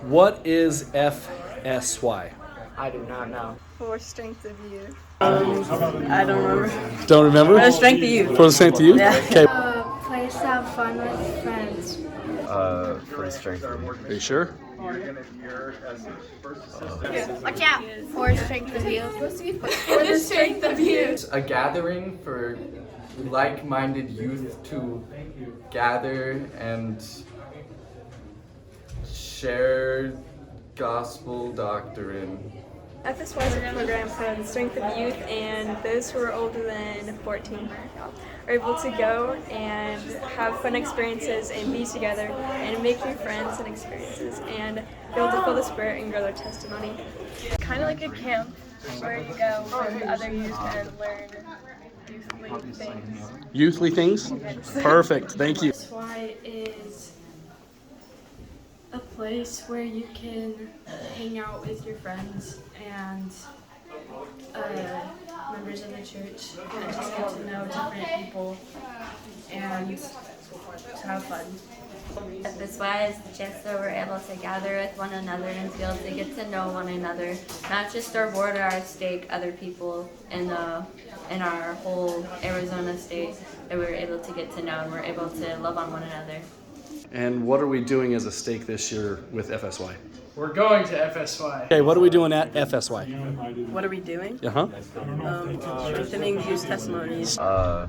What is FSY? I do not know. For strength of youth. I don't remember. Don't remember? For the strength of youth. For the strength of youth? Yeah. Okay. Place to have fun with friends. For the strength. Are you sure? Watch out. For strength of youth. For the strength of youth. A gathering for like-minded youth to gather and share gospel doctrine. FSY is a program for the strength of youth, and those who are older than 14 are able to go and have fun experiences and be together and make new friends and experiences and be able to feel the spirit and grow their testimony. Kind of like a camp where you go with other youth and learn youthly things. Youthly things? Perfect. Thank you. FSY is a place where you can hang out with your friends and members of the church and just get to know different people and just have fun. FSY is the chance that we're able to gather with one another and be able to get to know one another, not just our ward or our stake, other people in our whole Arizona state that we're able to get to know and we're able to love on one another. And what are we doing as a stake this year with FSY? We're going to FSY. Okay, what are we doing at FSY? What are we doing? Uh-huh. Strengthening youth testimonies.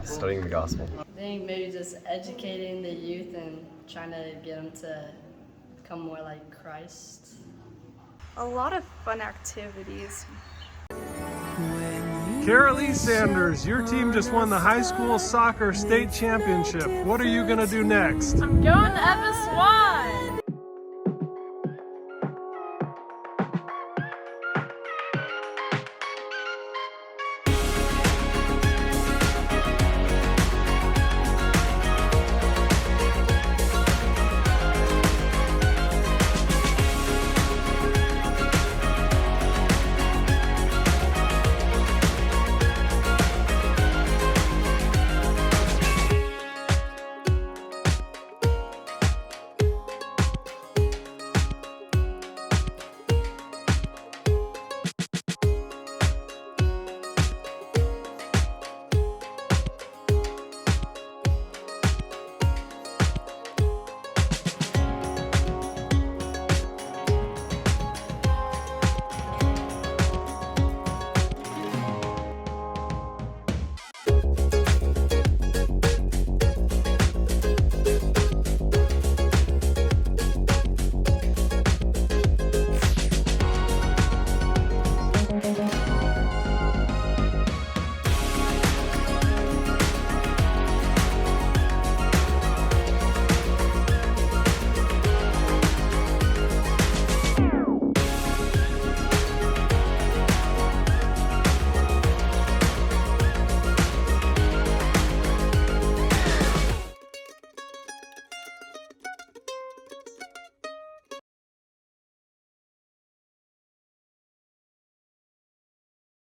Studying the gospel. I think maybe just educating the youth and trying to get them to become more like Christ. A lot of fun activities. Carolee Sanders, your team just won the high school soccer state championship. What are you going to do next? I'm going to FSY!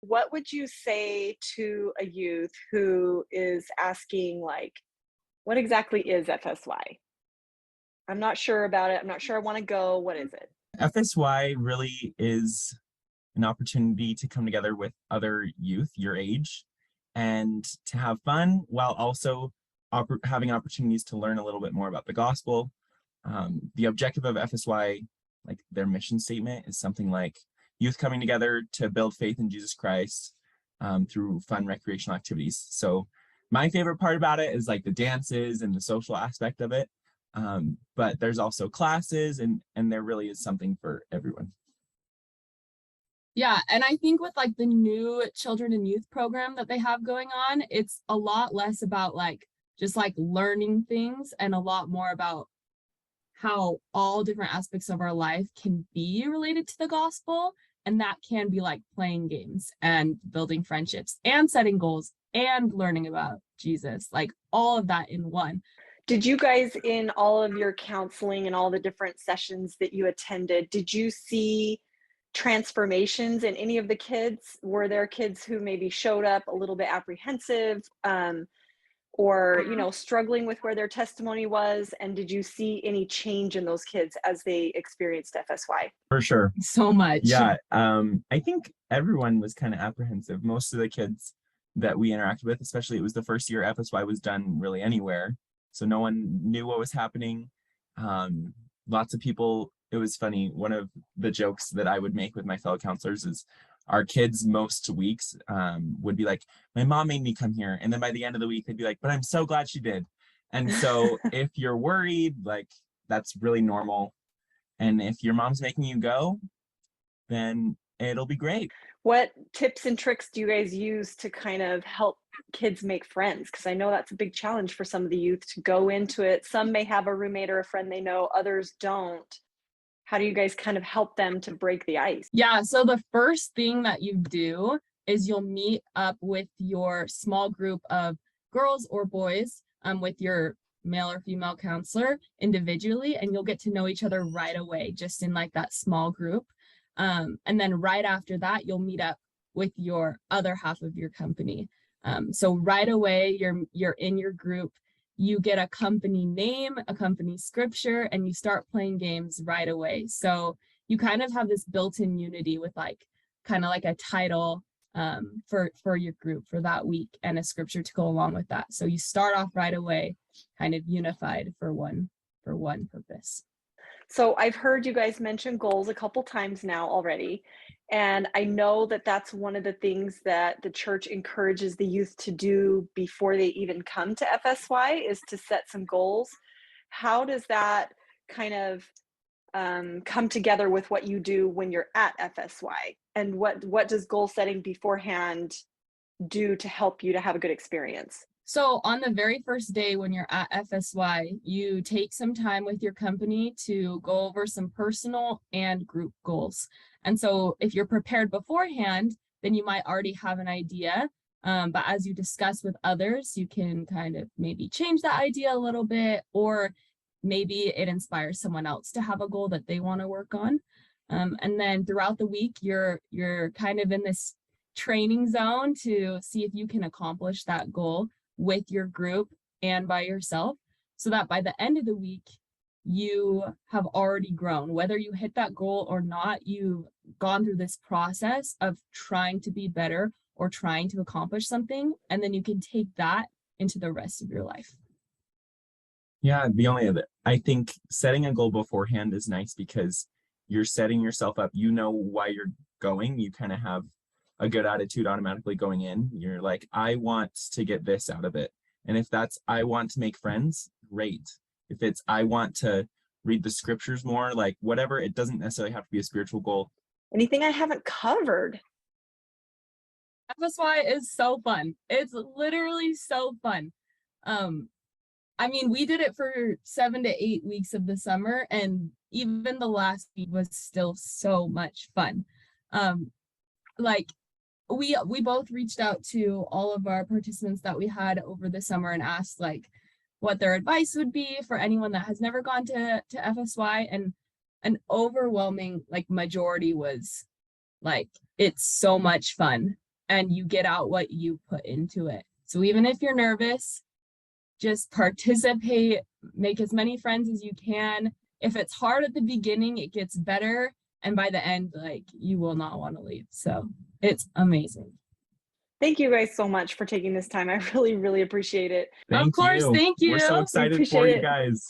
What would you say to a youth who is asking, like, what exactly is FSY? I'm not sure about it. I'm not sure I want to go. What is it? FSY really is an opportunity to come together with other youth your age and to have fun while also having opportunities to learn a little bit more about the gospel. The objective of FSY, like their mission statement, is something like youth coming together to build faith in Jesus Christ through fun recreational activities. So my favorite part about it is like the dances and the social aspect of it. But there's also classes and there really is something for everyone. Yeah, and I think with like the new children and youth program that they have going on, it's a lot less about like just like learning things and a lot more about how all different aspects of our life can be related to the gospel. And that can be like playing games and building friendships and setting goals and learning about Jesus, like all of that in one. Did you guys, in all of your counseling and all the different sessions that you attended, did you see transformations in any of the kids? Were there kids who maybe showed up a little bit apprehensive? or, you know, struggling with where their testimony was? And did you see any change in those kids as they experienced FSY? For sure. So much. Yeah, I think everyone was kind of apprehensive. Most of the kids that we interacted with, especially it was the first year FSY was done really anywhere, so no one knew what was happening. Lots of people, it was funny, one of the jokes that I would make with my fellow counselors is our kids most weeks would be like, my mom made me come here, and then by the end of the week they'd be like, but I'm so glad she did. And so if you're worried, like, that's really normal. And if your mom's making you go, then it'll be great. What tips and tricks do you guys use to kind of help kids make friends? Because I know that's a big challenge for some of the youth to go into it. Some may have a roommate or a friend they know, others don't. How do you guys kind of help them to break the ice? Yeah, so the first thing that you do is you'll meet up with your small group of girls or boys with your male or female counselor individually, and you'll get to know each other right away, just in like that small group. And then right after that, you'll meet up with your other half of your company. So right away, you're in your group, you get a company name, a company scripture, and you start playing games right away. So you kind of have this built-in unity with like kind of like a title for your group for that week and a scripture to go along with that. So you start off right away, kind of unified for one purpose. So I've heard you guys mention goals a couple times now already. And I know that that's one of the things that the church encourages the youth to do before they even come to FSY, is to set some goals. How does that kind of come together with what you do when you're at FSY? And what does goal setting beforehand do to help you to have a good experience? So on the very first day when you're at FSY, you take some time with your company to go over some personal and group goals. And so if you're prepared beforehand, then you might already have an idea. But as you discuss with others, you can kind of maybe change that idea a little bit, or maybe it inspires someone else to have a goal that they want to work on. And then throughout the week, you're kind of in this training zone to see if you can accomplish that goal with your group and by yourself, so that by the end of the week, you have already grown. Whether you hit that goal or not, you've gone through this process of trying to be better or trying to accomplish something, and then you can take that into the rest of your life. Yeah, I think setting a goal beforehand is nice because you're setting yourself up. You know why you're going. You kind of have a good attitude automatically going in. You're like, I want to get this out of it. And if that's, I want to make friends, great. If it's, I want to read the scriptures more, like whatever, it doesn't necessarily have to be a spiritual goal. Anything I haven't covered? FSY is so fun. It's literally so fun. I mean, we did it for 7 to 8 weeks of the summer, and even the last week was still so much fun. Like we both reached out to all of our participants that we had over the summer and asked like what their advice would be for anyone that has never gone to FSY, and an overwhelming like majority was like, it's so much fun and you get out what you put into it. So even if you're nervous, just participate, make as many friends as you can. If it's hard at the beginning, it gets better, and by the end, like, you will not want to leave. So it's amazing. Thank you guys so much for taking this time. I really, really appreciate it. Of course, thank you. We're so excited for you guys.